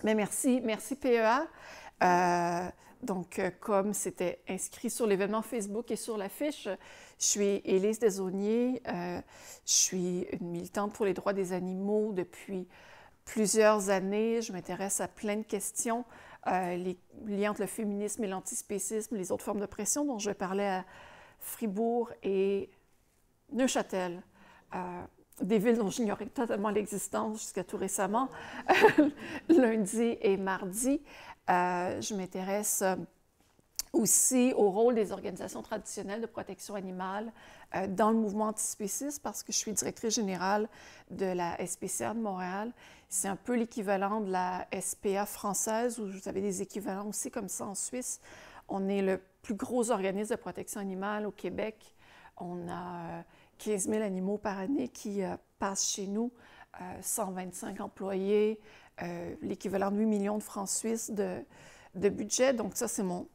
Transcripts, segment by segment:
Mais merci PEA. Comme c'était inscrit sur l'événement Facebook et sur l'affiche, je suis Élise Desaulniers. Je suis une militante pour les droits des animaux depuis plusieurs années. Je m'intéresse à plein de questions, les liens entre le féminisme et l'antispécisme, les autres formes de pression dont je vais parler à Fribourg et Neuchâtel. Des villes dont j'ignorais totalement l'existence jusqu'à tout récemment, lundi et mardi. Je m'intéresse aussi au rôle des organisations traditionnelles de protection animale dans le mouvement antispéciste parce que je suis directrice générale de la SPCA de Montréal. C'est un peu l'équivalent de la SPA française où vous avez des équivalents aussi comme ça en Suisse. On est le plus gros organisme de protection animale au Québec. On a 15 000 animaux par année qui passent chez nous, 125 employés, l'équivalent de 8 millions de francs suisses de budget. Donc ça, c'est mon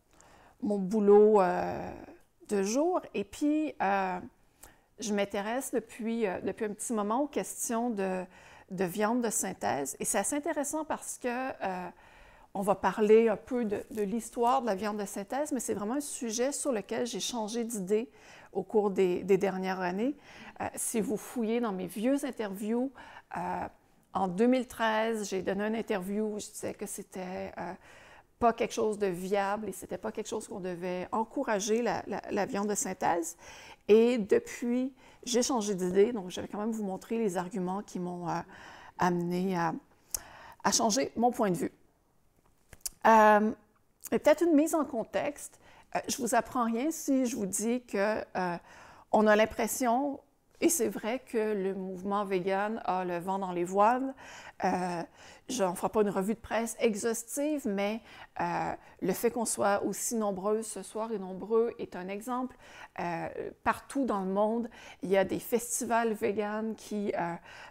boulot de jour. Et puis, je m'intéresse depuis un petit moment aux questions de viande de synthèse. Et c'est assez intéressant parce que on va parler un peu de l'histoire de la viande de synthèse, mais c'est vraiment un sujet sur lequel j'ai changé d'idée au cours des dernières années. Si vous fouillez dans mes vieux interviews, en 2013, j'ai donné une interview où je disais que c'était pas quelque chose de viable et c'était pas quelque chose qu'on devait encourager, la viande de synthèse. Et depuis, j'ai changé d'idée, donc je vais quand même vous montrer les arguments qui m'ont amené à changer mon point de vue. Peut-être une mise en contexte. Je ne vous apprends rien si je vous dis qu'on a l'impression, et c'est vrai que le mouvement vegan a le vent dans les voiles. Je ne ferai pas une revue de presse exhaustive, mais le fait qu'on soit aussi nombreux ce soir et nombreux est un exemple. Partout dans le monde, il y a des festivals véganes qui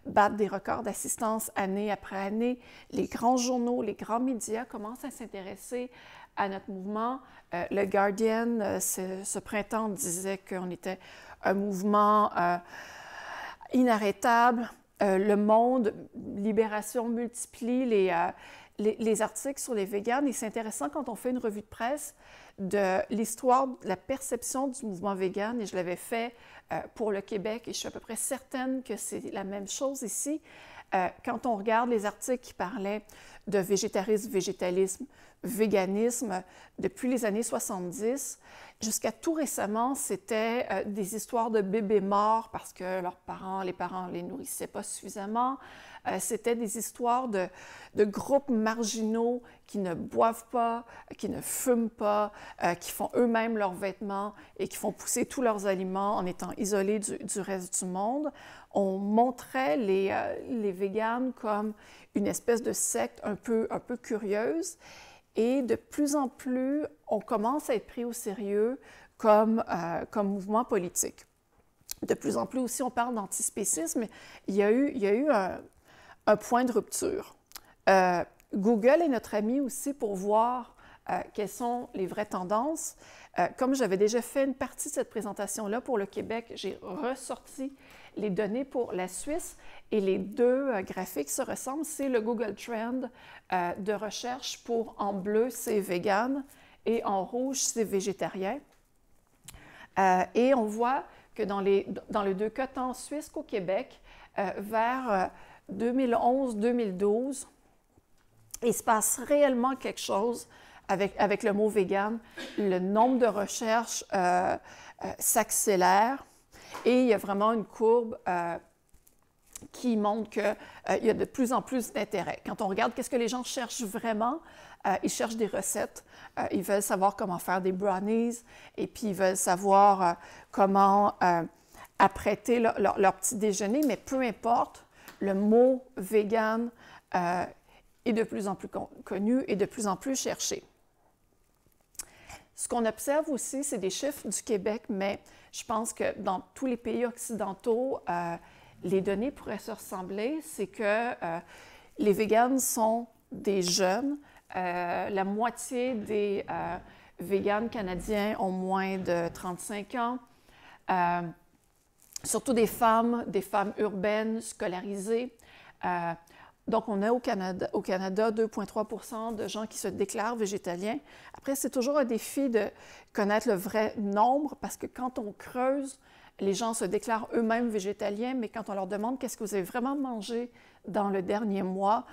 battent des records d'assistance année après année. Les grands journaux, les grands médias commencent à s'intéresser à notre mouvement. Le Guardian, ce printemps, disait qu'on était un mouvement inarrêtable. Le Monde, Libération multiplie les articles sur les véganes. Et c'est intéressant quand on fait une revue de presse de l'histoire, de la perception du mouvement vegan. Et je l'avais fait pour le Québec et je suis à peu près certaine que c'est la même chose ici. Quand on regarde les articles qui parlaient de végétarisme, végétalisme, véganisme, depuis les années 70, jusqu'à tout récemment, c'était des histoires de bébés morts parce que les parents les nourrissaient pas suffisamment. C'était des histoires de groupes marginaux qui ne boivent pas, qui ne fument pas, qui font eux-mêmes leurs vêtements et qui font pousser tous leurs aliments en étant isolés du reste du monde. On montrait les véganes comme une espèce de secte un peu curieuse. Et de plus en plus, on commence à être pris au sérieux comme mouvement politique. De plus en plus aussi, on parle d'antispécisme. Il y a eu un point de rupture. Google est notre ami aussi pour voir quelles sont les vraies tendances. Comme j'avais déjà fait une partie de cette présentation-là pour le Québec, j'ai ressorti les données pour la Suisse et les deux graphiques se ressemblent. C'est le Google Trend de recherche pour en bleu, c'est vegan et en rouge, c'est végétarien. Et on voit que dans les deux cas, tant en Suisse qu'au Québec, vers 2011-2012, il se passe réellement quelque chose avec le mot vegan. Le nombre de recherches s'accélère et il y a vraiment une courbe qui montre qu'il y a de plus en plus d'intérêt. Quand on regarde qu'est-ce que les gens cherchent vraiment, ils cherchent des recettes, ils veulent savoir comment faire des brownies et puis ils veulent savoir comment apprêter leur petit déjeuner, mais peu importe, le mot vegan est de plus en plus connu et de plus en plus cherché. Ce qu'on observe aussi, c'est des chiffres du Québec, mais je pense que dans tous les pays occidentaux, les données pourraient se ressembler. C'est que les véganes sont des jeunes. La moitié des véganes canadiens ont moins de 35 ans. Surtout des femmes urbaines scolarisées. Donc, on a au Canada 2,3 % de gens qui se déclarent végétaliens. Après, c'est toujours un défi de connaître le vrai nombre parce que quand on creuse, les gens se déclarent eux-mêmes végétaliens, mais quand on leur demande qu'est-ce que vous avez vraiment mangé dans le dernier mois,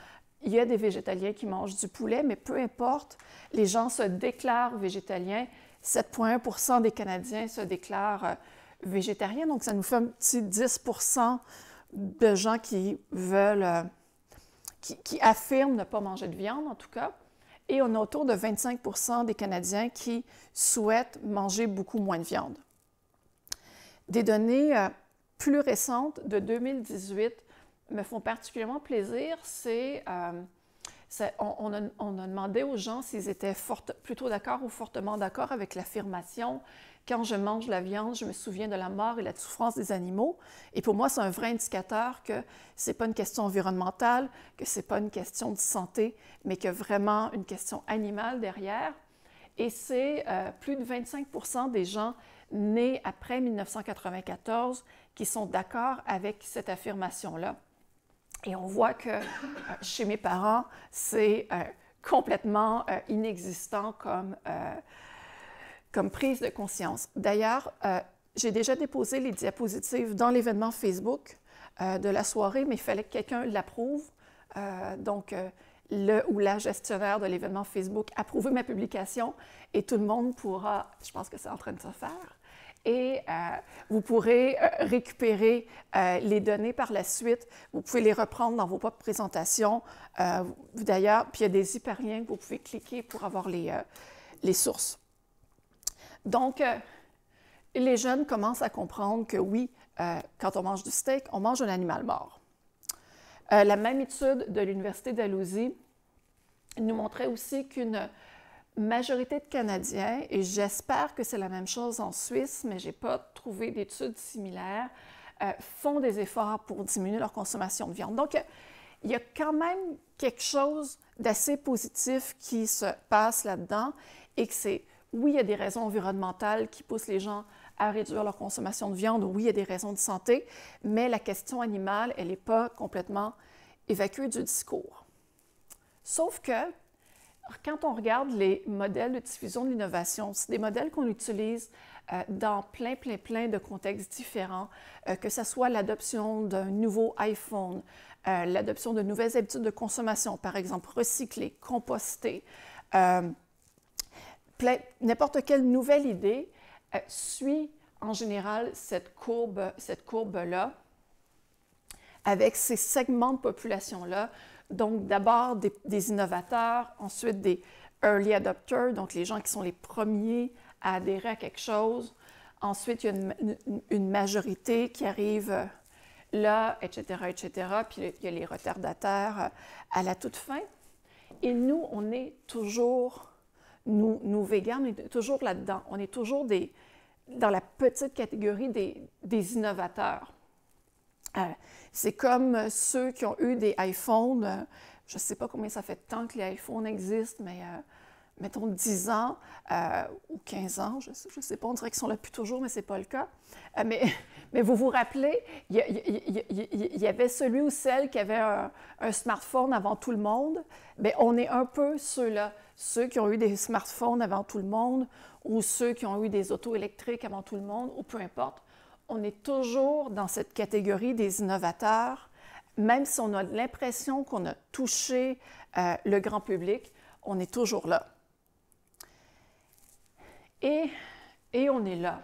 il y a des végétaliens qui mangent du poulet, mais peu importe, les gens se déclarent végétaliens. 7,1 % des Canadiens se déclarent végétariens, donc ça nous fait un petit 10 % de gens qui veulent... qui affirment ne pas manger de viande, en tout cas, et on a autour de 25 % des Canadiens qui souhaitent manger beaucoup moins de viande. Des données plus récentes de 2018 me font particulièrement plaisir. On a demandé aux gens s'ils étaient plutôt d'accord ou fortement d'accord avec l'affirmation « Quand je mange la viande, je me souviens de la mort et de la souffrance des animaux ». Et pour moi, c'est un vrai indicateur que ce n'est pas une question environnementale, que ce n'est pas une question de santé, mais que vraiment une question animale derrière. Et c'est plus de 25 % des gens nés après 1994 qui sont d'accord avec cette affirmation-là. Et on voit que chez mes parents, c'est complètement inexistant comme prise de conscience. D'ailleurs, j'ai déjà déposé les diapositives dans l'événement Facebook de la soirée, mais il fallait que quelqu'un l'approuve. Donc, le ou la gestionnaire de l'événement Facebook approuve ma publication et tout le monde pourra, je pense que c'est en train de se faire, et vous pourrez récupérer les données par la suite. Vous pouvez les reprendre dans vos propres présentations. D'ailleurs, puis il y a des hyperliens que vous pouvez cliquer pour avoir les sources. Donc, les jeunes commencent à comprendre que oui, quand on mange du steak, on mange un animal mort. La même étude de l'Université Dalhousie nous montrait aussi qu'une majorité de Canadiens, et j'espère que c'est la même chose en Suisse, mais je n'ai pas trouvé d'études similaires, font des efforts pour diminuer leur consommation de viande. Donc, il y a quand même quelque chose d'assez positif qui se passe là-dedans et que c'est, oui, il y a des raisons environnementales qui poussent les gens à réduire leur consommation de viande, oui, il y a des raisons de santé, mais la question animale, elle n'est pas complètement évacuée du discours. Sauf que, quand on regarde les modèles de diffusion de l'innovation, c'est des modèles qu'on utilise dans plein de contextes différents, que ce soit l'adoption d'un nouveau iPhone, l'adoption de nouvelles habitudes de consommation, par exemple recycler, composter, n'importe quelle nouvelle idée suit en général cette courbe-là avec ces segments de population-là. Donc, d'abord des innovateurs, ensuite des early adopters, donc les gens qui sont les premiers à adhérer à quelque chose. Ensuite, il y a une majorité qui arrive là, etc., etc. Puis il y a les retardataires à la toute fin. Et nous, on est toujours, nous véganes, on est toujours là-dedans. On est toujours dans la petite catégorie des innovateurs. C'est comme ceux qui ont eu des iPhones, je ne sais pas combien ça fait de temps que les iPhones existent, mais mettons 10 ans ou 15 ans, je ne sais pas, on dirait qu'ils sont là depuis toujours, mais ce n'est pas le cas. Mais vous vous rappelez, il y avait celui ou celle qui avait un smartphone avant tout le monde. Bien, on est un peu ceux-là, ceux qui ont eu des smartphones avant tout le monde ou ceux qui ont eu des autos électriques avant tout le monde, ou peu importe. On est toujours dans cette catégorie des innovateurs, même si on a l'impression qu'on a touché le grand public, on est toujours là. Et on est là.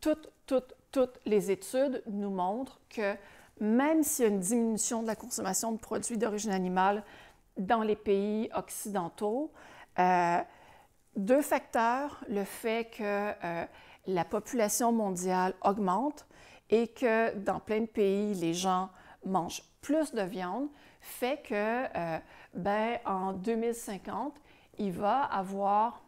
Toutes les études nous montrent que même s'il y a une diminution de la consommation de produits d'origine animale dans les pays occidentaux, deux facteurs, le fait que la population mondiale augmente et que dans plein de pays, les gens mangent plus de viande, fait que en 2050, il va avoir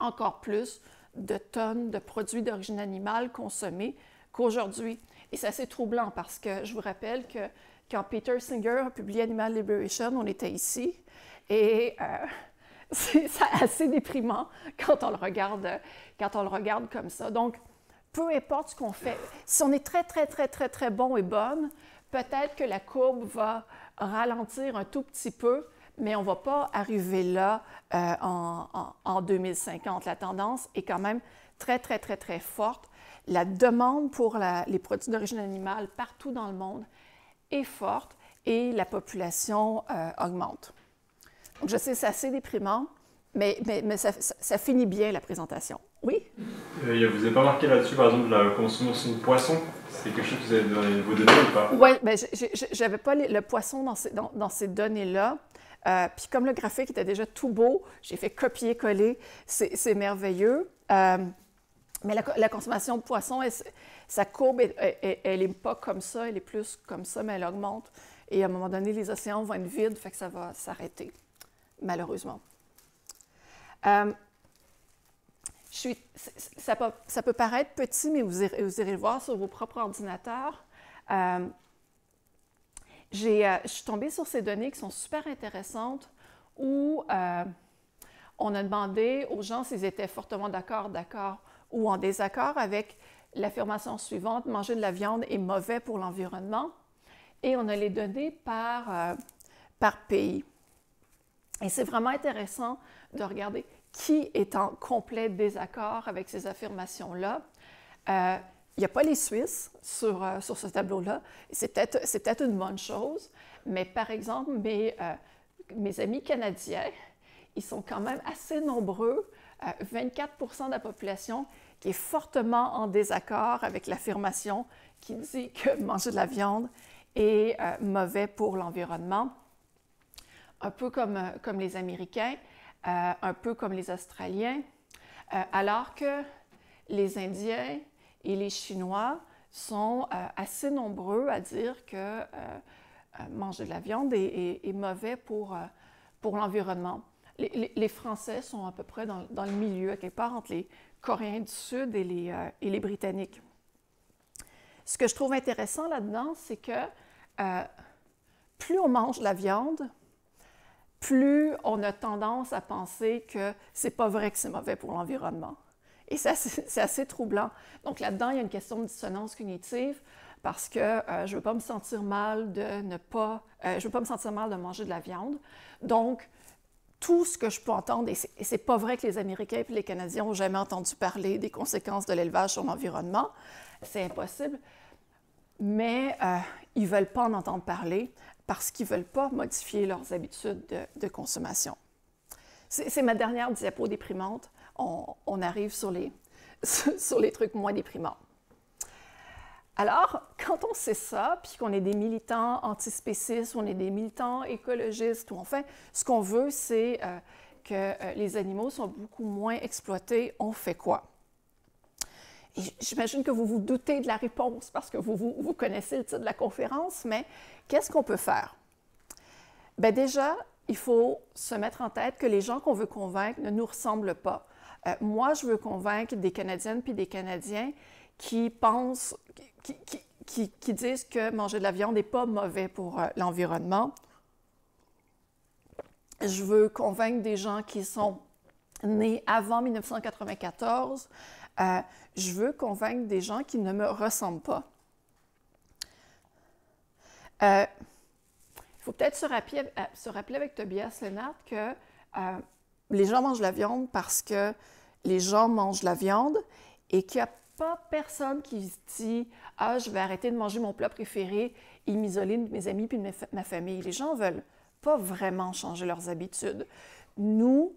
encore plus de tonnes de produits d'origine animale consommés qu'aujourd'hui. Et c'est assez troublant parce que je vous rappelle que quand Peter Singer a publié Animal Liberation, on était ici et c'est assez déprimant quand on le regarde comme ça. Donc, peu importe ce qu'on fait, si on est très bon et bonne, peut-être que la courbe va ralentir un tout petit peu, mais on ne va pas arriver là en 2050. La tendance est quand même très, très, très, très forte. La demande pour les produits d'origine animale partout dans le monde est forte et la population augmente. Donc, je sais, c'est assez déprimant, mais ça finit bien la présentation. Oui? Vous n'avez pas marqué là-dessus, par exemple, la consommation de poissons? C'est quelque chose que vous avez dans vos données ou pas? Oui, bien, je n'avais pas le poisson dans ces données-là. Puis comme le graphique était déjà tout beau, j'ai fait copier-coller. C'est merveilleux. Mais la consommation de poissons, sa courbe, elle n'est pas comme ça, elle est plus comme ça, mais elle augmente. Et à un moment donné, les océans vont être vides, fait que ça va s'arrêter, malheureusement. Ça peut paraître petit, mais vous irez le voir sur vos propres ordinateurs. Je suis tombée sur ces données qui sont super intéressantes où on a demandé aux gens s'ils étaient fortement d'accord ou en désaccord avec l'affirmation suivante: manger de la viande est mauvais pour l'environnement. Et on a les données par pays. Et c'est vraiment intéressant de regarder qui est en complet désaccord avec ces affirmations-là. Il n'y a pas les Suisses sur ce tableau-là. C'est peut-être une bonne chose, mais par exemple, mes amis canadiens, ils sont quand même assez nombreux, 24% de la population qui est fortement en désaccord avec l'affirmation qui dit que manger de la viande est mauvais pour l'environnement. Un peu comme les Américains, un peu comme les Australiens, alors que les Indiens et les Chinois sont assez nombreux à dire que manger de la viande est mauvais pour l'environnement. Les Français sont à peu près dans le milieu, à quelque part entre les Coréens du Sud et les Britanniques. Ce que je trouve intéressant là-dedans, c'est que plus on mange de la viande, plus on a tendance à penser que c'est pas vrai que c'est mauvais pour l'environnement. Et c'est assez troublant. Donc là-dedans, il y a une question de dissonance cognitive parce que je ne veux pas me sentir mal je veux pas me sentir mal de manger de la viande. Donc, tout ce que je peux entendre, et c'est pas vrai que les Américains et les Canadiens n'ont jamais entendu parler des conséquences de l'élevage sur l'environnement, c'est impossible, mais ils ne veulent pas en entendre parler parce qu'ils ne veulent pas modifier leurs habitudes de consommation. C'est ma dernière diapo déprimante. On arrive sur les trucs moins déprimants. Alors, quand on sait ça, puis qu'on est des militants antispécistes, ou on est des militants écologistes, ou enfin, ce qu'on veut, c'est que les animaux sont beaucoup moins exploités, on fait quoi? Et j'imagine que vous vous doutez de la réponse parce que vous connaissez le titre de la conférence, mais qu'est-ce qu'on peut faire? Bien déjà, il faut se mettre en tête que les gens qu'on veut convaincre ne nous ressemblent pas. Moi, je veux convaincre des Canadiennes puis des Canadiens qui pensent, qui disent que manger de la viande n'est pas mauvais pour l'environnement. Je veux convaincre des gens qui sont nés avant 1994. Je veux convaincre des gens qui ne me ressemblent pas. Il faut peut-être se rappeler avec Tobias Lennart que les gens mangent de la viande parce que les gens mangent de la viande et qu'il n'y a pas personne qui se dit « Ah, je vais arrêter de manger mon plat préféré et m'isoler de mes amis puis de ma famille. » Les gens ne veulent pas vraiment changer leurs habitudes. Nous,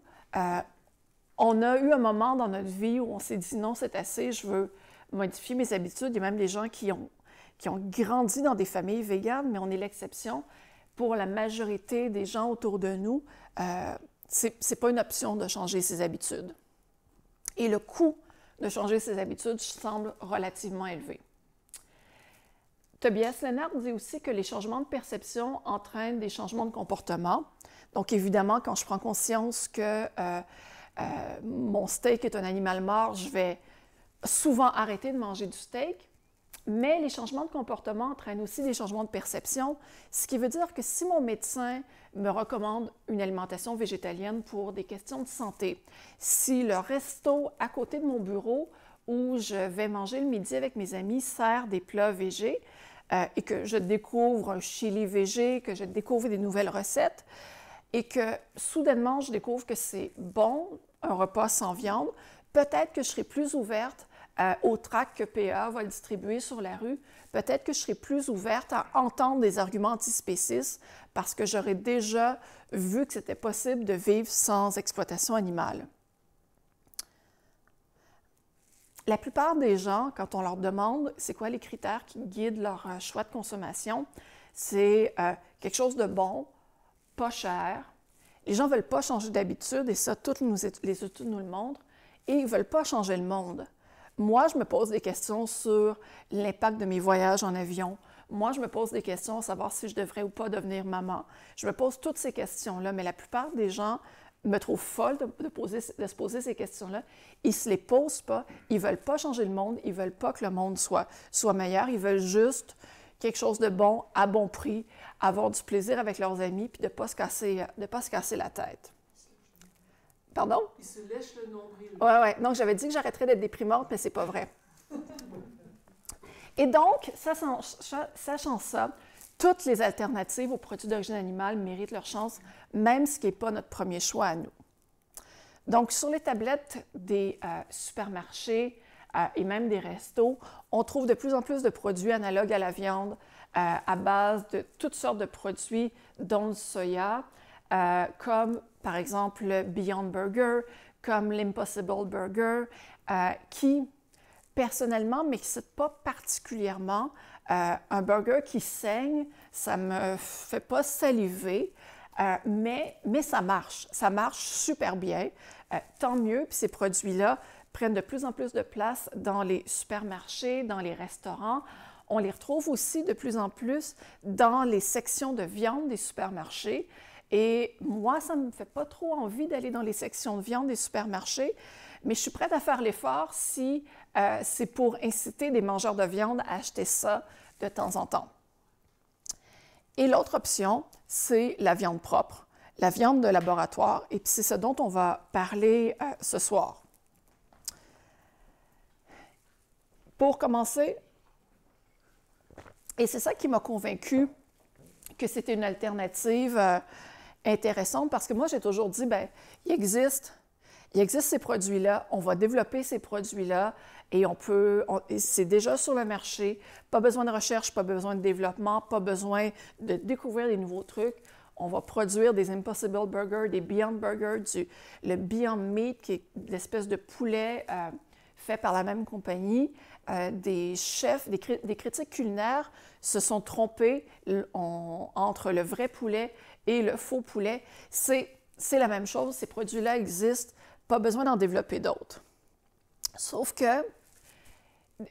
on a eu un moment dans notre vie où on s'est dit « Non, c'est assez, je veux modifier mes habitudes. » Il y a même des gens qui ont grandi dans des familles véganes, mais on est l'exception. Pour la majorité des gens autour de nous, ce n'est pas une option de changer ses habitudes. Et le coût de changer ses habitudes semble relativement élevé. Tobias Lennart dit aussi que les changements de perception entraînent des changements de comportement. Donc évidemment, quand je prends conscience que mon steak est un animal mort, je vais souvent arrêter de manger du steak. Mais les changements de comportement entraînent aussi des changements de perception, ce qui veut dire que si mon médecin me recommande une alimentation végétalienne pour des questions de santé, si le resto à côté de mon bureau où je vais manger le midi avec mes amis sert des plats végés, et que je découvre un chili végé, que je découvre des nouvelles recettes et que soudainement je découvre que c'est bon, un repas sans viande, peut-être que je serai plus ouverte au tract que PEA va distribuer sur la rue. Peut-être que je serai plus ouverte à entendre des arguments antispécistes parce que j'aurais déjà vu que c'était possible de vivre sans exploitation animale. La plupart des gens, quand on leur demande c'est quoi les critères qui guident leur choix de consommation, c'est quelque chose de bon, pas cher. Les gens ne veulent pas changer d'habitude et ça, toutes les études nous le montrent, et ils ne veulent pas changer le monde. Moi, je me pose des questions sur l'impact de mes voyages en avion. Moi, je me pose des questions à savoir si je devrais ou pas devenir maman. Je me pose toutes ces questions-là, mais la plupart des gens me trouvent folle de se poser ces questions-là. Ils ne se les posent pas, ils ne veulent pas changer le monde, ils ne veulent pas que le monde soit meilleur, ils veulent juste quelque chose de bon, à bon prix, avoir du plaisir avec leurs amis, puis de ne pas se casser la tête. Pardon? Ils se lèchent le nombril. Oui. Donc, j'avais dit que j'arrêterais d'être déprimante, mais c'est pas vrai. Et donc, sachant ça, toutes les alternatives aux produits d'origine animale méritent leur chance, même ce qui n'est pas notre premier choix à nous. Donc, sur les tablettes des supermarchés et même des restos, on trouve de plus en plus de produits analogues à la viande à base de toutes sortes de produits, dont le soya, comme par exemple le Beyond Burger, comme l'Impossible Burger, qui personnellement ne m'excite pas particulièrement. Un burger qui saigne, ça ne me fait pas saliver, mais ça marche super bien, tant mieux. Puis ces produits-là prennent de plus en plus de place dans les supermarchés, dans les restaurants. On les retrouve aussi de plus en plus dans les sections de viande des supermarchés. Et moi, ça ne me fait pas trop envie d'aller dans les sections de viande des supermarchés, mais je suis prête à faire l'effort si c'est pour inciter des mangeurs de viande à acheter ça de temps en temps. Et l'autre option, c'est la viande propre, la viande de laboratoire, et puis c'est ce dont on va parler ce soir. Pour commencer, et c'est ça qui m'a convaincue que c'était une alternative intéressante, parce que moi, j'ai toujours dit, bien, il existe ces produits-là, on va développer ces produits-là et c'est déjà sur le marché, pas besoin de recherche, pas besoin de développement, pas besoin de découvrir des nouveaux trucs. On va produire des Impossible Burgers, des Beyond Burgers, le Beyond Meat, qui est l'espèce de poulet fait par la même compagnie. Des chefs, des critiques culinaires se sont trompés entre le vrai poulet et le faux poulet. C'est la même chose, ces produits-là existent, pas besoin d'en développer d'autres. Sauf que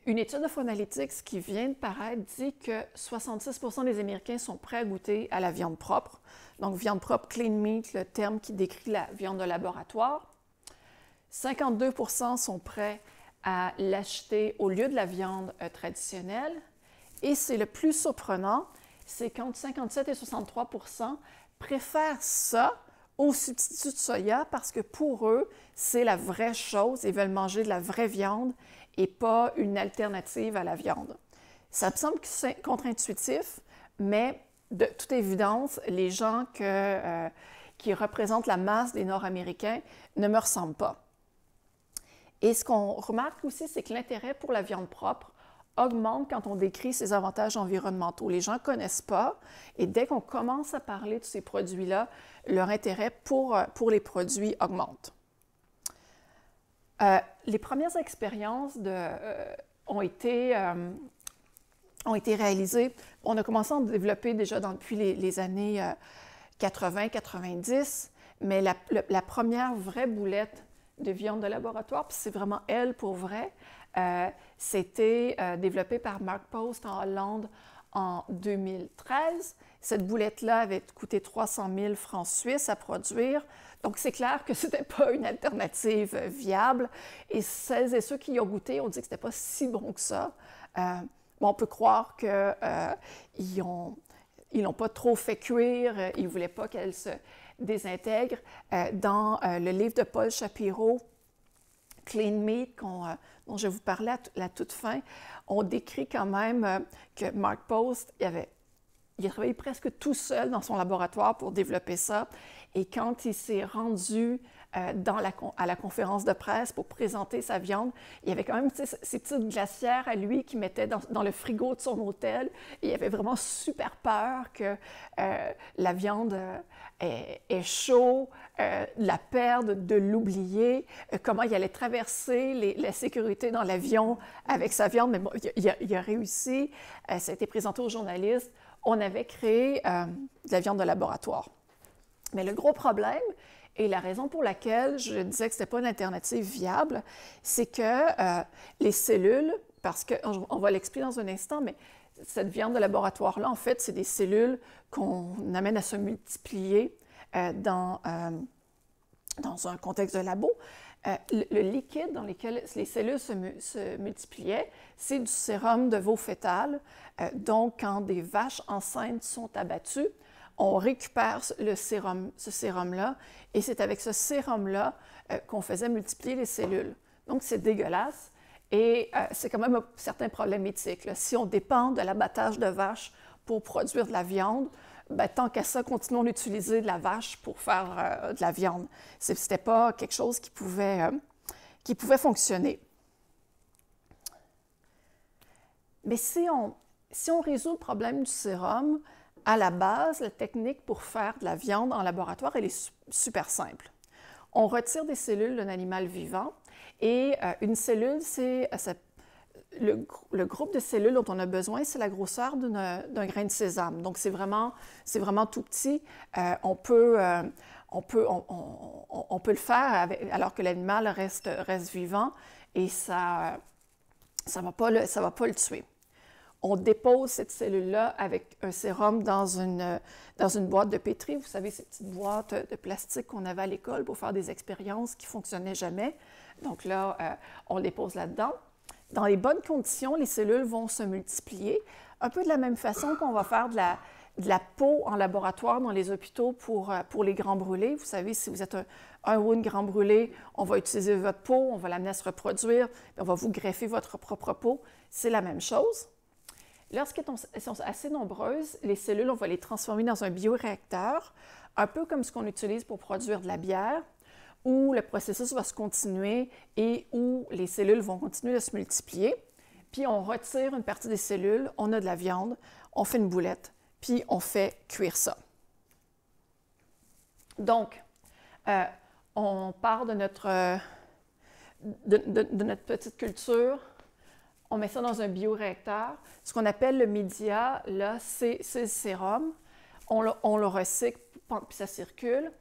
une étude de Fuanalytics qui vient de paraître dit que 66% des Américains sont prêts à goûter à la viande propre. Donc, viande propre, clean meat, le terme qui décrit la viande de laboratoire. 52% sont prêts à l'acheter au lieu de la viande traditionnelle. Et c'est le plus surprenant, c'est qu'entre 57 et 63% préfèrent ça au substitut de soya parce que pour eux, c'est la vraie chose. Ils veulent manger de la vraie viande et pas une alternative à la viande. Ça me semble que c'est contre-intuitif, mais de toute évidence, les gens qui représentent la masse des Nord-Américains ne me ressemblent pas. Et ce qu'on remarque aussi, c'est que l'intérêt pour la viande propre augmente quand on décrit ses avantages environnementaux. Les gens ne connaissent pas et dès qu'on commence à parler de ces produits-là, leur intérêt pour les produits augmente. Les premières expériences ont été réalisées. On a commencé à en développer déjà depuis les années 80-90, mais la première vraie boulette de viande de laboratoire, puis c'est vraiment elle pour vrai, c'était développé par Mark Post en Hollande en 2013. Cette boulette-là avait coûté 300 000 francs suisses à produire. Donc, c'est clair que ce n'était pas une alternative viable. Et celles et ceux qui y ont goûté ont dit que ce n'était pas si bon que ça. On peut croire qu'ils n'ont pas trop fait cuire, ils ne voulaient pas qu'elle se désintègre. Dans le livre de Paul Shapiro, Clean Meat dont je vous parlais à la toute fin, on décrit quand même que Mark Post, il a travaillé presque tout seul dans son laboratoire pour développer ça. Et quand il s'est rendu à la conférence de presse pour présenter sa viande, il y avait quand même ces petites glacières à lui qu'il mettait dans le frigo de son hôtel. Et il avait vraiment super peur que la viande est chaude, la perdre, de l'oublier, comment il allait traverser la sécurité dans l'avion avec sa viande. Mais bon, il a réussi. Ça a été présenté aux journalistes. On avait créé de la viande de laboratoire. Mais le gros problème, et la raison pour laquelle je disais que ce n'était pas une alternative viable, c'est que les cellules, parce qu'on va l'expliquer dans un instant, mais cette viande de laboratoire-là, en fait, c'est des cellules qu'on amène à se multiplier dans un contexte de labo. Le liquide dans lequel les cellules se multipliaient, c'est du sérum de veau fœtal. Donc, quand des vaches enceintes sont abattues, on récupère ce sérum-là, et c'est avec ce sérum-là qu'on faisait multiplier les cellules. Donc, c'est dégueulasse, et c'est quand même un certain problème éthique, là. Si on dépend de l'abattage de vaches pour produire de la viande, bien, tant qu'à ça, continuons d'utiliser de la vache pour faire de la viande. Ce n'était pas quelque chose qui pouvait fonctionner. Mais si on résout le problème du sérum, à la base, la technique pour faire de la viande en laboratoire, elle est super simple. On retire des cellules d'un animal vivant, et une cellule, le groupe de cellules dont on a besoin, c'est la grosseur d'un grain de sésame. Donc, c'est vraiment tout petit. On peut le faire alors que l'animal reste vivant, et ça va pas le tuer. On dépose cette cellule-là avec un sérum dans une boîte de pétri. Vous savez, ces petites boîtes de plastique qu'on avait à l'école pour faire des expériences qui ne fonctionnaient jamais. Donc là, on le dépose là-dedans. Dans les bonnes conditions, les cellules vont se multiplier, un peu de la même façon qu'on va faire de la peau en laboratoire dans les hôpitaux pour les grands brûlés. Vous savez, si vous êtes un ou une grand brûlé, on va utiliser votre peau, on va l'amener à se reproduire, puis on va vous greffer votre propre peau. C'est la même chose. Lorsqu'elles sont assez nombreuses, les cellules, on va les transformer dans un bioréacteur, un peu comme ce qu'on utilise pour produire de la bière, où le processus va se continuer et où les cellules vont continuer de se multiplier. Puis on retire une partie des cellules, on a de la viande, on fait une boulette, puis on fait cuire ça. Donc, on part de notre petite culture. On met ça dans un bioréacteur. Ce qu'on appelle le média, là, c'est le sérum. On le recycle, puis ça circule.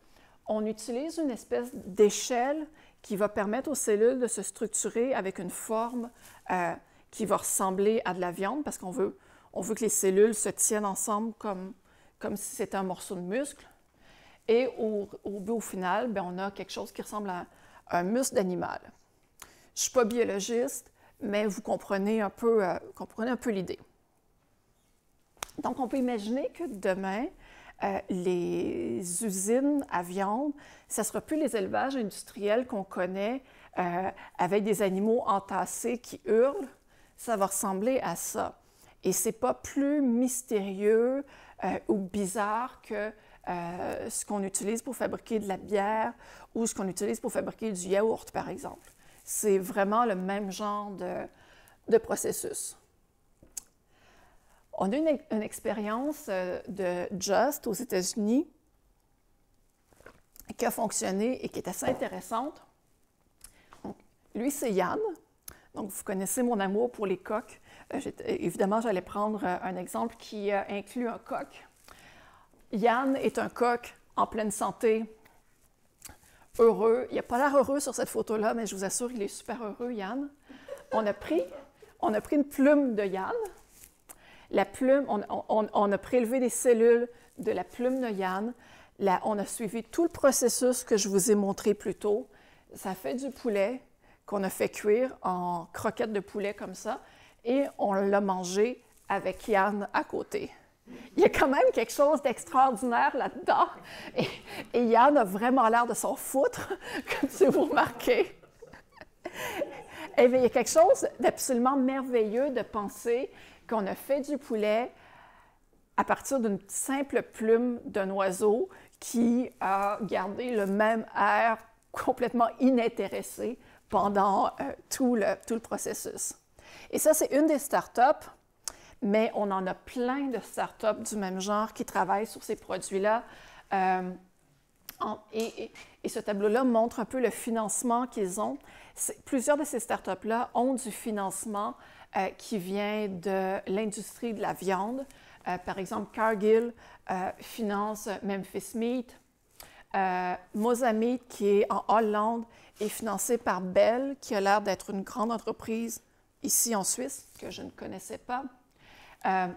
On utilise une espèce d'échelle qui va permettre aux cellules de se structurer avec une forme qui va ressembler à de la viande, parce qu'on veut que les cellules se tiennent ensemble comme si c'était un morceau de muscle. Et au final, bien, on a quelque chose qui ressemble à un muscle d'animal. Je ne suis pas biologiste, mais vous comprenez un peu l'idée. Donc, on peut imaginer que demain, les usines à viande, ça ne sera plus les élevages industriels qu'on connaît avec des animaux entassés qui hurlent. Ça va ressembler à ça. Et ce n'est pas plus mystérieux ou bizarre que ce qu'on utilise pour fabriquer de la bière ou ce qu'on utilise pour fabriquer du yaourt, par exemple. C'est vraiment le même genre de processus. On a une expérience de Just aux États-Unis qui a fonctionné et qui est assez intéressante. Donc, lui, c'est Yann. Donc, vous connaissez mon amour pour les coqs. Évidemment, j'allais prendre un exemple qui inclut un coq. Yann est un coq en pleine santé, heureux. Il n'a pas l'air heureux sur cette photo-là, mais je vous assure, il est super heureux, Yann. On a pris une plume de Yann. La plume, on a prélevé des cellules de la plume de Yann. On a suivi tout le processus que je vous ai montré plus tôt. Ça fait du poulet qu'on a fait cuire en croquettes de poulet comme ça, et on l'a mangé avec Yann à côté. Il y a quand même quelque chose d'extraordinaire là-dedans, et Yann a vraiment l'air de s'en foutre, comme si vous remarquez. Eh bien, il y a quelque chose d'absolument merveilleux de penser qu'on a fait du poulet à partir d'une simple plume d'un oiseau qui a gardé le même air complètement inintéressé pendant tout le processus. Et ça, c'est une des startups, mais on en a plein de startups du même genre qui travaillent sur ces produits-là. Et ce tableau-là montre un peu le financement qu'ils ont. Plusieurs de ces startups-là ont du financement qui vient de l'industrie de la viande. Par exemple, Cargill finance Memphis Meat. Mosa Meat, qui est en Hollande, est financé par Bell, qui a l'air d'être une grande entreprise ici en Suisse, que je ne connaissais pas. Ah,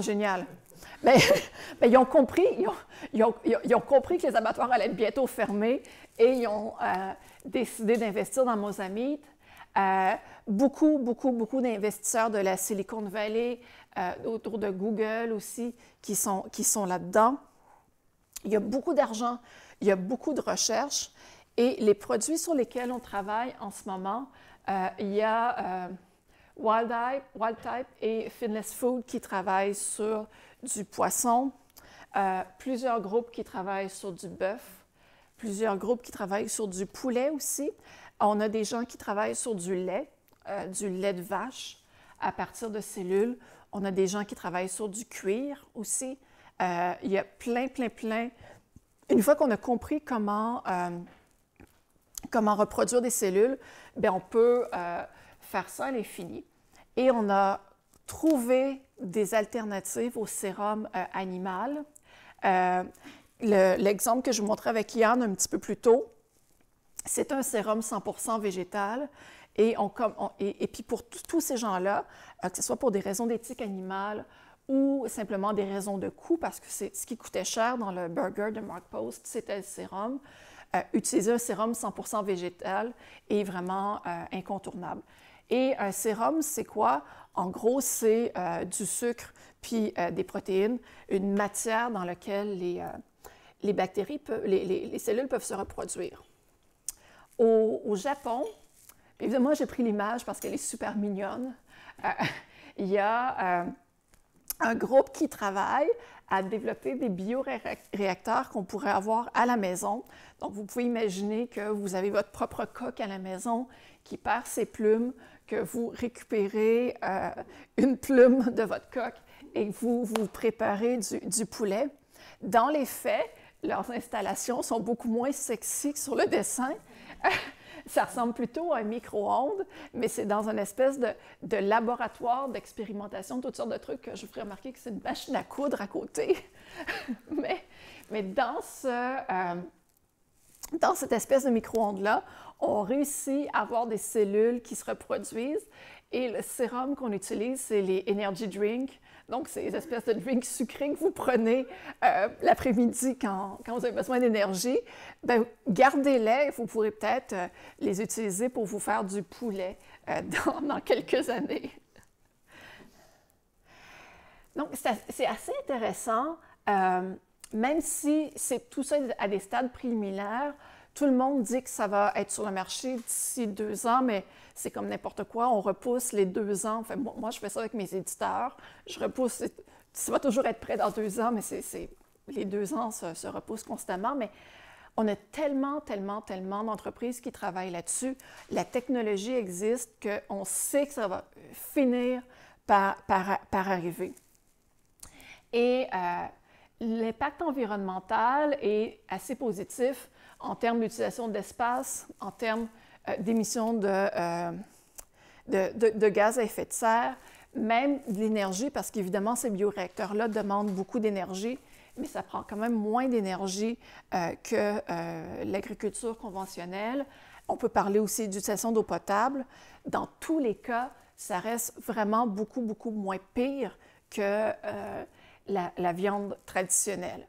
génial! Mais ils ont compris, ils ont compris que les abattoirs allaient être bientôt fermés et ils ont décidé d'investir dans Mosa Meat. Beaucoup d'investisseurs de la Silicon Valley, autour de Google aussi, qui sont là-dedans. Il y a beaucoup d'argent, il y a beaucoup de recherche et les produits sur lesquels on travaille en ce moment, il y a Wildtype et Finless Food qui travaillent sur du poisson, plusieurs groupes qui travaillent sur du bœuf, plusieurs groupes qui travaillent sur du poulet aussi. On a des gens qui travaillent sur du lait de vache à partir de cellules. On a des gens qui travaillent sur du cuir aussi. Il y a plein. Une fois qu'on a compris comment reproduire des cellules, bien, on peut faire ça à l'infini. Et on a trouvé des alternatives au sérum animal. L'exemple que je vous montrais avec Yann un petit peu plus tôt, c'est un sérum 100% végétal. Et puis pour tous ces gens-là, que ce soit pour des raisons d'éthique animale ou simplement des raisons de coût, parce que c'est ce qui coûtait cher dans le burger de Mark Post, c'était le sérum. Utiliser un sérum 100% végétal est vraiment incontournable. Et un sérum, c'est quoi? En gros, c'est du sucre puis des protéines, une matière dans laquelle les bactéries, les cellules peuvent se reproduire. Au Japon, évidemment, j'ai pris l'image parce qu'elle est super mignonne. Il y a un groupe qui travaille à développer des bioréacteurs qu'on pourrait avoir à la maison. Donc, vous pouvez imaginer que vous avez votre propre coq à la maison qui perd ses plumes, que vous récupérez une plume de votre coq et que vous préparez du poulet. Dans les faits, leurs installations sont beaucoup moins sexy que sur le dessin. Ça ressemble plutôt à un micro-ondes, mais c'est dans une espèce de laboratoire d'expérimentation de toutes sortes de trucs que je vous ferai remarquer que c'est une machine à coudre à côté. mais dans cette espèce de micro-ondes-là, on réussit à avoir des cellules qui se reproduisent et le sérum qu'on utilise, c'est les energy drinks. Donc, c'est des espèces de drinks sucrés que vous prenez l'après-midi quand vous avez besoin d'énergie. Bien, gardez-les, vous pourrez peut-être les utiliser pour vous faire du poulet dans quelques années. Donc, c'est assez intéressant, même si c'est tout ça à des stades préliminaires. Tout le monde dit que ça va être sur le marché d'ici 2 ans, mais c'est comme n'importe quoi, on repousse les 2 ans. Enfin, moi, je fais ça avec mes éditeurs. Je repousse, ça va toujours être prêt dans 2 ans, mais les 2 ans se repoussent constamment. Mais on a tellement d'entreprises qui travaillent là-dessus. La technologie existe qu'on sait que ça va finir par arriver. Et l'impact environnemental est assez positif en termes d'utilisation d'espace, en termes d'émissions de gaz à effet de serre, même de l'énergie, parce qu'évidemment, ces bioréacteurs-là demandent beaucoup d'énergie, mais ça prend quand même moins d'énergie que l'agriculture conventionnelle. On peut parler aussi d'utilisation d'eau potable. Dans tous les cas, ça reste vraiment beaucoup moins pire que la viande traditionnelle.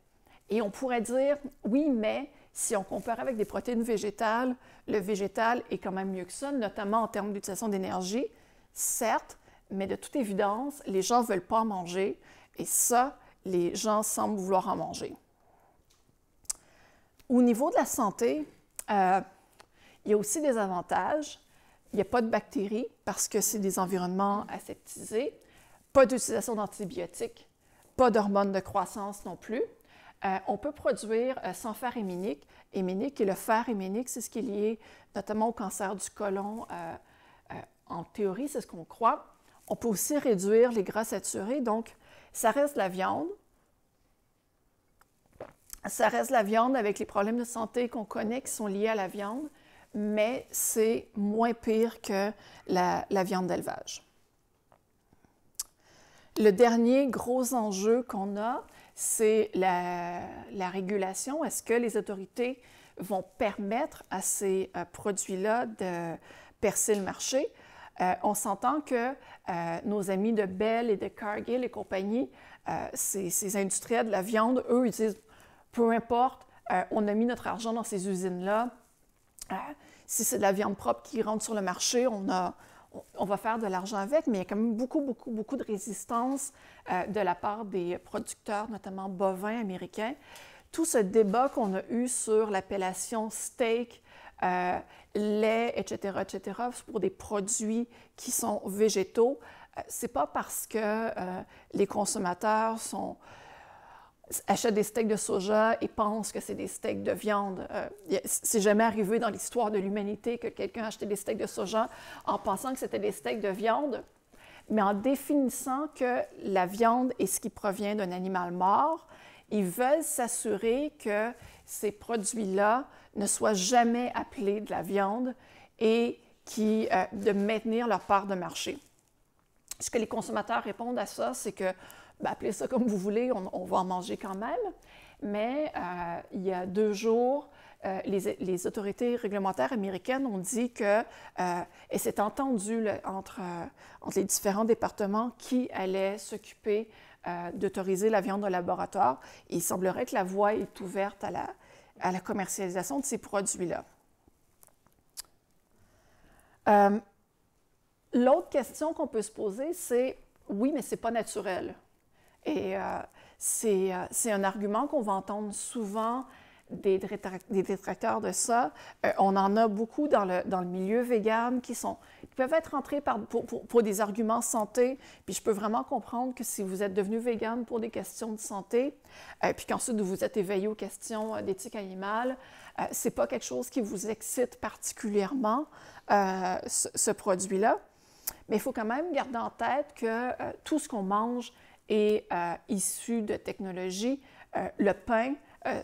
Et on pourrait dire, oui, mais si on compare avec des protéines végétales, le végétal est quand même mieux que ça, notamment en termes d'utilisation d'énergie, certes, mais de toute évidence, les gens ne veulent pas en manger et ça, les gens semblent vouloir en manger. Au niveau de la santé, Il y a aussi des avantages. Il n'y a pas de bactéries parce que c'est des environnements aseptisés, pas d'utilisation d'antibiotiques, pas d'hormones de croissance non plus. On peut produire sans fer héminique. Et le fer héminique, c'est ce qui est lié notamment au cancer du côlon. En théorie, c'est ce qu'on croit. On peut aussi réduire les gras saturés, donc ça reste de la viande. Ça reste de la viande avec les problèmes de santé qu'on connaît qui sont liés à la viande, mais c'est moins pire que la viande d'élevage. Le dernier gros enjeu qu'on a, c'est la régulation. Est-ce que les autorités vont permettre à ces produits-là de percer le marché? On s'entend que nos amis de Bell et de Cargill et compagnie, ces industriels de la viande, eux, ils disent peu importe, on a mis notre argent dans ces usines-là. Si c'est de la viande propre qui rentre sur le marché, on va faire de l'argent avec, mais il y a quand même beaucoup de résistance de la part des producteurs, notamment bovins américains. Tout ce débat qu'on a eu sur l'appellation steak, lait, etc., pour des produits qui sont végétaux, c'est pas parce que les consommateurs achètent des steaks de soja et pensent que c'est des steaks de viande. C'est jamais arrivé dans l'histoire de l'humanité que quelqu'un a acheté des steaks de soja en pensant que c'était des steaks de viande, mais en définissant que la viande est ce qui provient d'un animal mort, ils veulent s'assurer que ces produits-là ne soient jamais appelés de la viande et de maintenir leur part de marché. Ce que les consommateurs répondent à ça, c'est que appelez ça comme vous voulez, on va en manger quand même. Mais il y a 2 jours, les autorités réglementaires américaines ont dit que, et c'est entendu entre les différents départements qui allaient s'occuper d'autoriser la viande de laboratoire. Et il semblerait que la voie est ouverte à la commercialisation de ces produits-là. L'autre question qu'on peut se poser, c'est oui, mais ce n'est pas naturel. Et c'est un argument qu'on va entendre souvent des détracteurs de ça. On en a beaucoup dans le milieu vegan qui peuvent être rentrés pour des arguments santé. Puis je peux vraiment comprendre que si vous êtes devenu vegan pour des questions de santé, puis qu'ensuite vous êtes éveillé aux questions d'éthique animale, c'est pas quelque chose qui vous excite particulièrement, ce produit-là. Mais il faut quand même garder en tête que tout ce qu'on mange est issu de technologie. Le pain,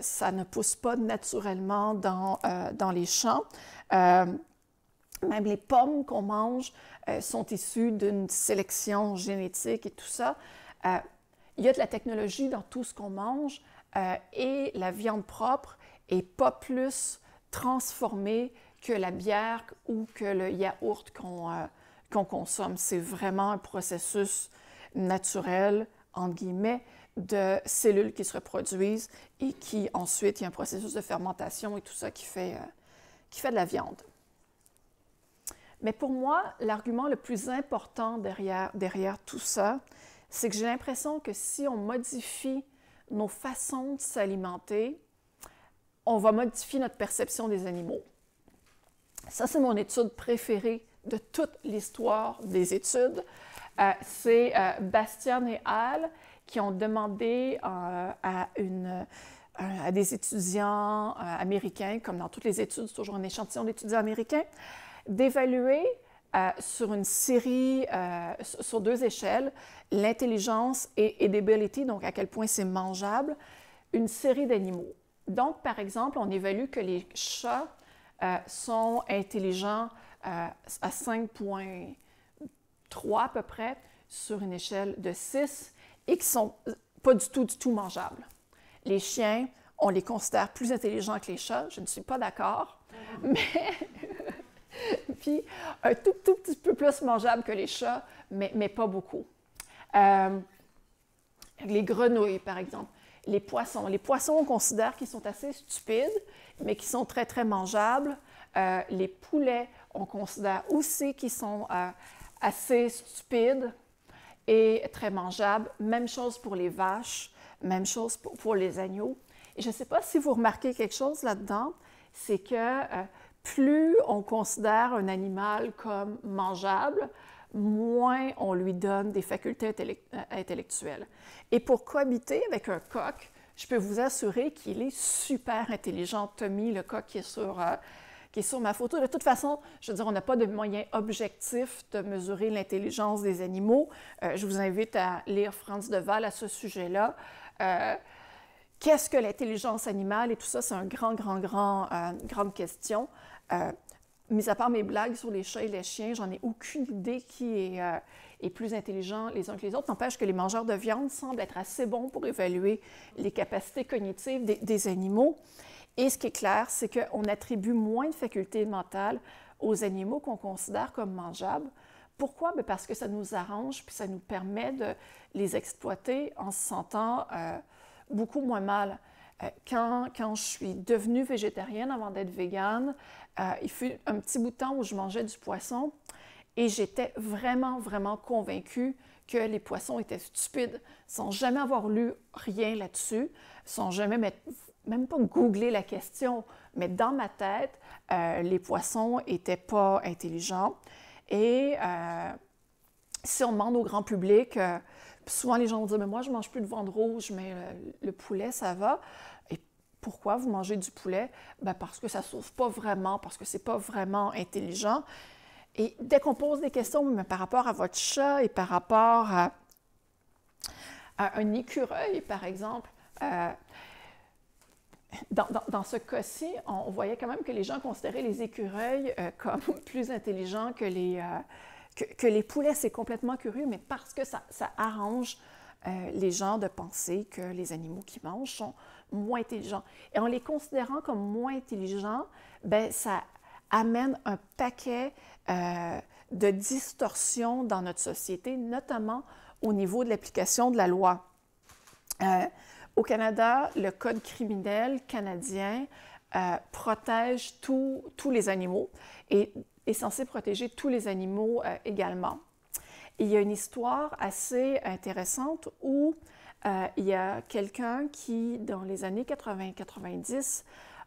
ça ne pousse pas naturellement dans les champs. Même les pommes qu'on mange sont issues d'une sélection génétique et tout ça. Il y a de la technologie dans tout ce qu'on mange et la viande propre n'est pas plus transformée que la bière ou que le yaourt qu'on consomme. C'est vraiment un processus naturel, entre guillemets, de cellules qui se reproduisent et qui ensuite, il y a un processus de fermentation et tout ça qui fait de la viande. Mais pour moi, l'argument le plus important derrière tout ça, c'est que j'ai l'impression que si on modifie nos façons de s'alimenter, on va modifier notre perception des animaux. Ça, c'est mon étude préférée de toute l'histoire des études. C'est Bastian et Al qui ont demandé à des étudiants américains, comme dans toutes les études, c'est toujours un échantillon d'étudiants américains, d'évaluer sur une série, sur 2 échelles, l'intelligence et edibility, donc à quel point c'est mangeable, une série d'animaux. Donc, par exemple, on évalue que les chats sont intelligents à 5,3 à peu près sur une échelle de 6 et qui ne sont pas du tout mangeables. Les chiens, on les considère plus intelligents que les chats, je ne suis pas d'accord, mais puis un tout petit peu plus mangeables que les chats, mais pas beaucoup. Les grenouilles, par exemple. Les poissons, on considère qu'ils sont assez stupides, mais qui sont très mangeables. Les poulets, on considère aussi qu'ils sont assez stupides et très mangeables. Même chose pour les vaches, même chose pour les agneaux. Et je ne sais pas si vous remarquez quelque chose là-dedans, c'est que plus on considère un animal comme mangeable, moins on lui donne des facultés intellectuelles. Et pour cohabiter avec un coq, je peux vous assurer qu'il est super intelligent. Tommy, le coq qui est sur ma photo. De toute façon, je veux dire, on n'a pas de moyen objectif de mesurer l'intelligence des animaux. Je vous invite à lire Frans de Waal à ce sujet-là. Qu'est-ce que l'intelligence animale et tout ça, c'est une grande question. Mis à part mes blagues sur les chats et les chiens, j'en ai aucune idée qui est plus intelligent les uns que les autres. N'empêche que les mangeurs de viande semblent être assez bons pour évaluer les capacités cognitives des animaux. Et ce qui est clair, c'est qu'on attribue moins de facultés mentales aux animaux qu'on considère comme mangeables. Pourquoi? Bien parce que ça nous arrange, puis ça nous permet de les exploiter en se sentant beaucoup moins mal. Quand je suis devenue végétarienne avant d'être végane, il fut un petit bout de temps où je mangeais du poisson et j'étais vraiment convaincue que les poissons étaient stupides, sans jamais avoir lu rien là-dessus, sans jamais même pas googler la question, mais dans ma tête, les poissons n'étaient pas intelligents. Et si on demande au grand public, souvent les gens vont dire « mais moi je ne mange plus de viande rouge, mais le poulet ça va ». Et pourquoi vous mangez du poulet? Bien, parce que ça ne sauve pas vraiment, parce que ce n'est pas vraiment intelligent. Et dès qu'on pose des questions mais par rapport à votre chat et par rapport à un écureuil, par exemple, dans ce cas-ci, on voyait quand même que les gens considéraient les écureuils comme plus intelligents que les poulets. C'est complètement curieux, mais parce que ça arrange les gens de penser que les animaux qui mangent sont moins intelligents. Et en les considérant comme moins intelligents, bien, ça amène un paquet de distorsions dans notre société, notamment au niveau de l'application de la loi. Au Canada, le Code criminel canadien protège tous les animaux et est censé protéger tous les animaux également. Il y a une histoire assez intéressante où il y a quelqu'un qui, dans les années 80-90,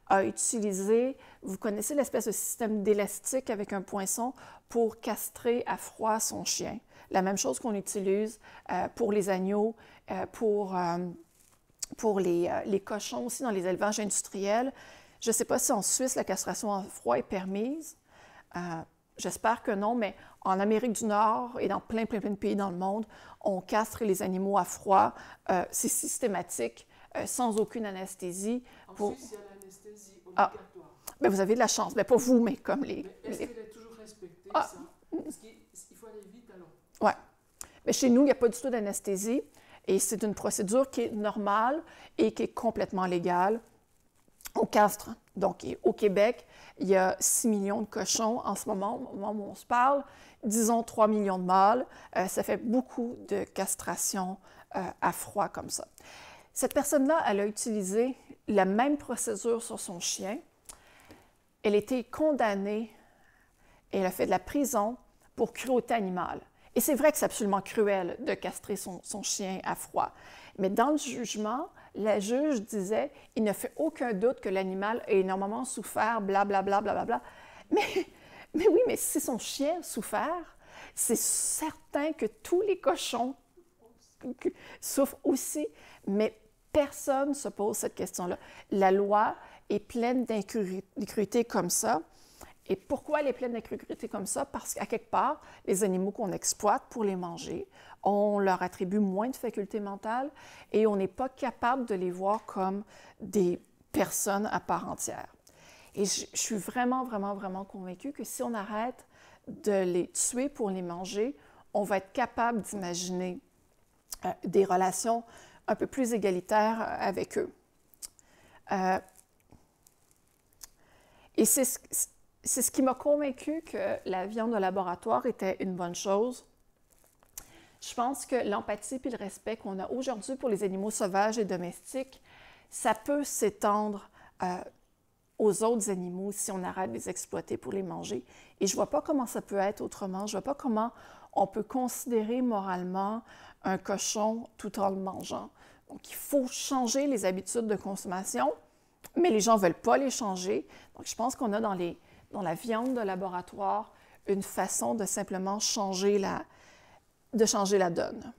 a utilisé, vous connaissez l'espèce de système d'élastique avec un poinçon pour castrer à froid son chien. La même chose qu'on utilise pour les agneaux, pour les cochons aussi dans les élevages industriels. Je ne sais pas si en Suisse, la castration à froid est permise. J'espère que non, mais en Amérique du Nord et dans plein de pays dans le monde, on castre les animaux à froid. C'est systématique, sans aucune anesthésie. En Suisse, il y a l'anesthésie obligatoire. Bien, vous avez de la chance. Bien, pas vous, mais comme les... Mais est-ce qu'elle est toujours respectée, ça? Est-ce qu'il faut aller vite, alors? Oui. Mais chez nous, il n'y a pas du tout d'anesthésie. Et c'est une procédure qui est normale et qui est complètement légale. On castre. Donc, au Québec, il y a 6 millions de cochons en ce moment, au moment où on se parle. Disons 3 millions de mâles. Ça fait beaucoup de castration à froid comme ça. Cette personne-là, elle a utilisé la même procédure sur son chien. Elle a été condamnée et elle a fait de la prison pour cruauté animale. Et c'est vrai que c'est absolument cruel de castrer son chien à froid. Mais dans le jugement, la juge disait « il ne fait aucun doute que l'animal a énormément souffert, blablabla, blablabla. » Mais oui, mais si son chien a souffert, c'est certain que tous les cochons souffrent aussi. Mais personne ne se pose cette question-là. La loi est pleine d'incruité comme ça. Et pourquoi elle est pleine d'incruité comme ça? Parce qu'à quelque part, les animaux qu'on exploite pour les manger, on leur attribue moins de facultés mentales et on n'est pas capable de les voir comme des personnes à part entière. Et je suis vraiment convaincue que si on arrête de les tuer pour les manger, on va être capable d'imaginer des relations un peu plus égalitaires avec eux. Et c'est ce qui m'a convaincue que la viande de laboratoire était une bonne chose. Je pense que l'empathie et le respect qu'on a aujourd'hui pour les animaux sauvages et domestiques, ça peut s'étendre aux autres animaux si on arrête de les exploiter pour les manger. Et je ne vois pas comment ça peut être autrement. Je ne vois pas comment on peut considérer moralement un cochon tout en le mangeant. Donc, il faut changer les habitudes de consommation, mais les gens ne veulent pas les changer. Donc, je pense qu'on a dans dans la viande de laboratoire une façon de simplement changer la donne.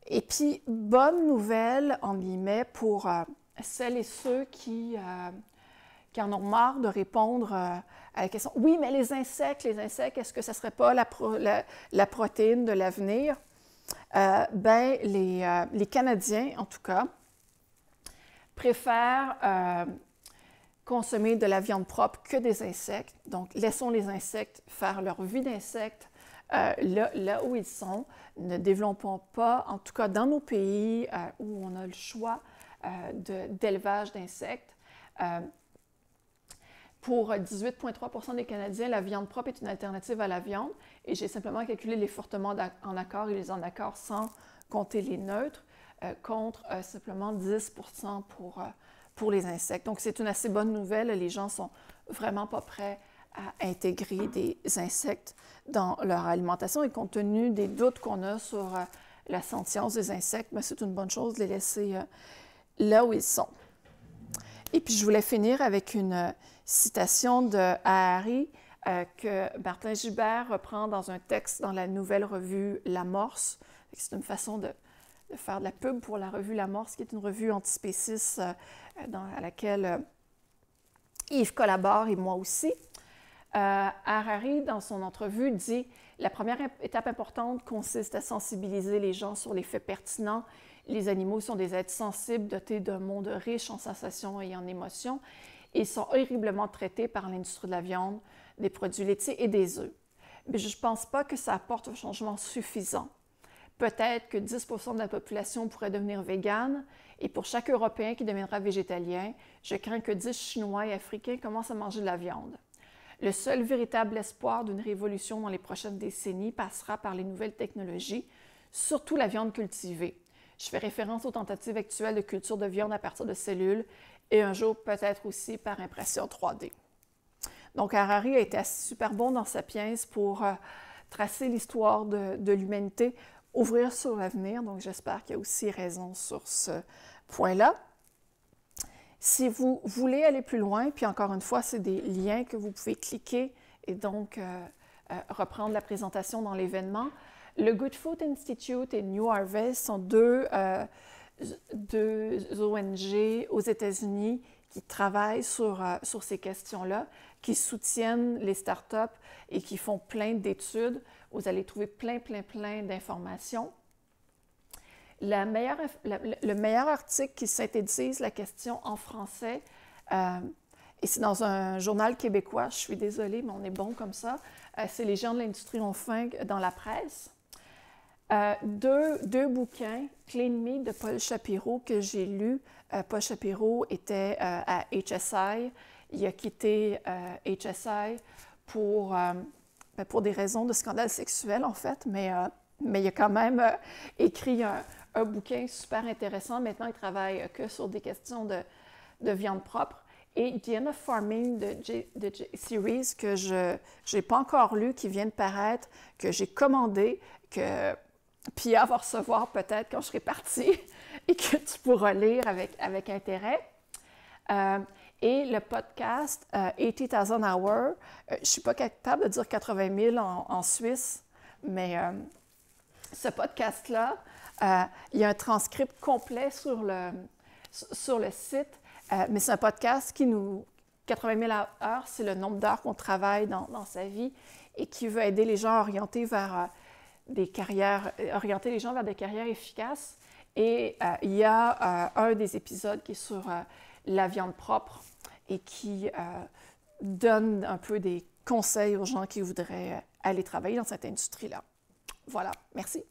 Et puis, bonne nouvelle, en guillemets, pour celles et ceux qui en ont marre de répondre à la question « Oui, mais les insectes, est-ce que ça ne serait pas la protéine de l'avenir? » Les Canadiens, en tout cas, préfèrent consommer de la viande propre que des insectes. Donc, laissons les insectes faire leur vie d'insectes là où ils sont. Ne développons pas, en tout cas dans nos pays où on a le choix d'élevage d'insectes. Pour 18,3 % des Canadiens, la viande propre est une alternative à la viande. Et j'ai simplement calculé les fortement en accord et les en accord sans compter les neutres, contre simplement 10 % pour les insectes. Donc, c'est une assez bonne nouvelle. Les gens ne sont vraiment pas prêts à intégrer des insectes dans leur alimentation. Et compte tenu des doutes qu'on a sur la sentience des insectes, c'est une bonne chose de les laisser là où ils sont. Et puis, je voulais finir avec une citation de Harari que Martin Gilbert reprend dans un texte dans la nouvelle revue L'Amorce. C'est une façon de faire de la pub pour la revue L'Amorce, qui est une revue antispéciste à laquelle Yves collabore et moi aussi. Harari, dans son entrevue, dit « La première étape importante consiste à sensibiliser les gens sur les faits pertinents. Les animaux sont des êtres sensibles, dotés d'un monde riche en sensations et en émotions. Ils sont horriblement traités par l'industrie de la viande, des produits laitiers et des œufs. Mais je ne pense pas que ça apporte un changement suffisant. Peut-être que 10 % de la population pourrait devenir végane, et pour chaque Européen qui deviendra végétalien, je crains que 10 Chinois et Africains commencent à manger de la viande. Le seul véritable espoir d'une révolution dans les prochaines décennies passera par les nouvelles technologies, surtout la viande cultivée. Je fais référence aux tentatives actuelles de culture de viande à partir de cellules et un jour peut-être aussi par impression 3D. » Donc Harari a été super bon dans Sapiens pour tracer l'histoire de l'humanité, ouvrir sur l'avenir. Donc j'espère qu'il y a aussi raison sur ce point-là. Si vous voulez aller plus loin, puis encore une fois, c'est des liens que vous pouvez cliquer et donc reprendre la présentation dans l'événement. Le Good Food Institute et New Harvest sont deux ONG aux États-Unis qui travaillent sur ces questions-là, qui soutiennent les startups et qui font plein d'études. Vous allez trouver plein d'informations. Le meilleur article qui synthétise la question en français, et c'est dans un journal québécois, je suis désolée, mais on est bon comme ça, c'est Les géants de l'industrie ont faim dans la presse. Deux bouquins, Clean Meat de Paul Shapiro, que j'ai lu. Paul Shapiro était à HSI. Il a quitté HSI pour des raisons de scandale sexuel, en fait, mais il a quand même écrit un bouquin super intéressant. Maintenant, il travaille que sur des questions de viande propre. Et The End of Farming de Series, que je n'ai pas encore lu, qui vient de paraître, que j'ai commandé, que Pia va recevoir peut-être quand je serai partie et que tu pourras lire avec intérêt. Et le podcast 80,000 Hours, je ne suis pas capable de dire 80 000 en Suisse, mais ce podcast-là, il y a un transcript complet sur le site, mais c'est un podcast qui 80 000 heures, c'est le nombre d'heures qu'on travaille dans sa vie et qui veut aider les gens à orienter orienter les gens vers des carrières efficaces. Et il y a un des épisodes qui est sur la viande propre et qui donne un peu des conseils aux gens qui voudraient aller travailler dans cette industrie-là. Voilà, merci.